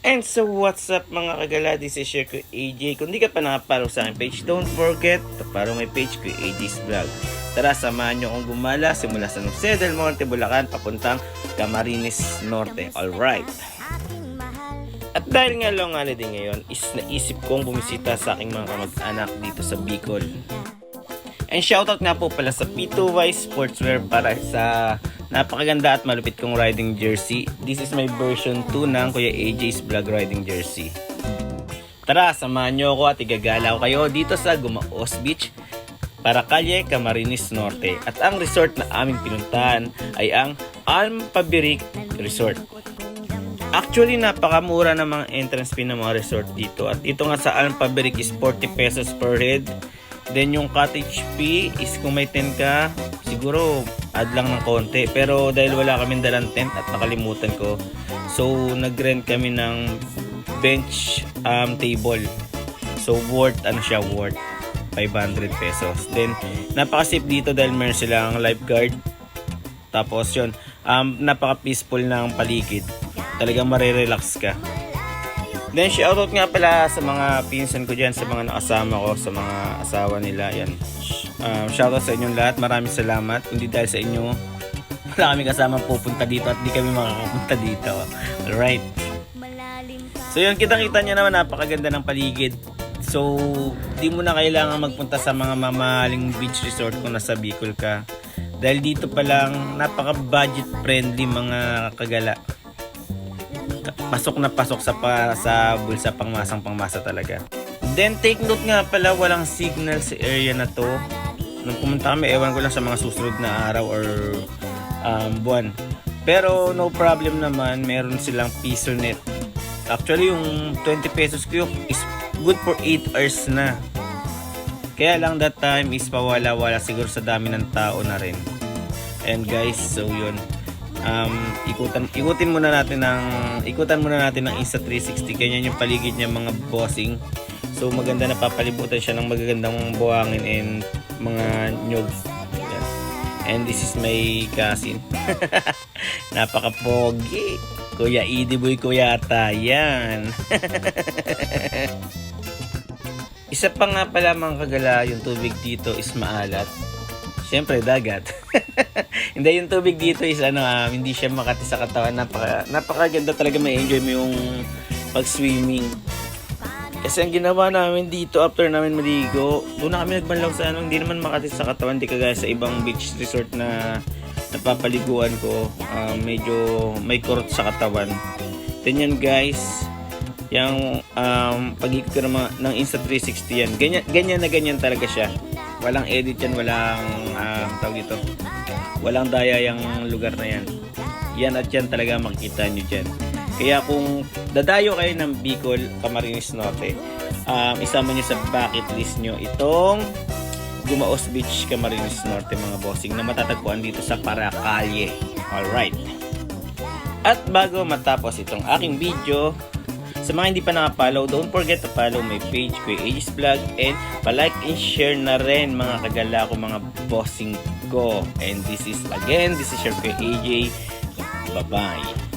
And so what's up mga kagala, this is your AJ. Kung di ka pa nakapalo sa aking page, don't forget to follow my page, AJ's Vlog. Tara, samahan nyo akong gumala simula sa Jose del Monte, Bulacan papuntang Camarines Norte. Alright. At dahil nga long holiday ngayon, is naisip kong bumisita sa aking mga kamag-anak dito sa Bicol. And shoutout nga po pala sa P2Y Sportswear para sa napakaganda at malupit kong riding jersey. This is my version 2 ng Kuya AJ's Vlog riding jersey. Tara, samahan nyo ako at igagala ko kayo dito sa Gumaos Beach, Paracalye, Camarines Norte. At ang resort na aming pinuntahan ay ang Alm Pabiric Resort. Actually, napakamura ng mga entrance fee ng mga resort dito. At ito nga sa Alm Pabiric is 40 pesos per head. Then yung cottage fee is kung may tent ka, siguro add lang ng konti. Pero dahil wala kaming dalang tent at nakalimutan ko, so nag-rent kami ng bench table. So worth 500 pesos. Then napaka-safe dito dahil meron silang lifeguard. Tapos yun, napaka-peaceful ng paligid. Talagang marirelax ka. Then shoutout nga pala sa mga pinsan ko dyan, sa mga nakasama ko, sa mga asawa nila. Yan. Shoutout sa inyong lahat. Maraming salamat. Hindi dahil sa inyo, wala kami kasama pupunta dito at di kami makakapunta dito. Alright. So yun, kitang-kita nyo naman, napakaganda ng paligid. So, di mo na kailangan magpunta sa mga mamahaling beach resort kung nasa Bicol ka. Dahil dito pa lang, napaka-budget friendly mga kagala. Pasok na pasok sa bulsa, pangmasang-pangmasa talaga. Then take note nga pala, walang signal sa area na to. Nung pumunta kami, ewan ko lang sa mga susunod na araw or buwan. Pero no problem naman, meron silang piso net. Actually, yung 20 pesos ko is good for 8 hours na. Kaya lang that time is pawala-wala siguro sa dami ng tao na rin. And guys, so yun. Ikutan muna natin ng Insta360. Ganyan yung paligid niya mga bossing. So maganda, na papalibutan siya ng magagandang buhangin and mga nyog. Yan. And this is my cousin. Napaka-pogi. Kuya Idiboy ko yata yan. Isa pa nga pala mga kagala, yung tubig dito is maalat. Siyempre dagat. Hindi, yung tubig dito is hindi siya makati sa katawan. Napakaganda talaga, may enjoy mo yung pag-swimming. Kasi ang ginawa namin dito after namin maligo, doon na kami nagbanlaw sa hindi naman makati sa katawan, di kagaya sa ibang beach resort na napapaliguan ko. Medyo may kurot sa katawan. Then yan guys, yung pag-ikot ko ng Insta360 yan, ganyan talaga siya. Walang edit yan, walang tawag dito, walang daya yung lugar na yan. Yan at yan talaga makikita nyo dyan. Kaya kung dadayo kayo ng Bicol, Camarines Norte, isama nyo sa bucket list nyo itong Gumaos Beach, Camarines Norte mga bossing, na matatagpuan dito sa Paracalye. Alright. At bago matapos itong aking video, sa mga hindi pa nakapollow, don't forget to follow my page, Kuya AJ's Vlog, and palike and share na rin mga kagala ko, mga bossing ko. And this is your Kuya AJ. Bye-bye.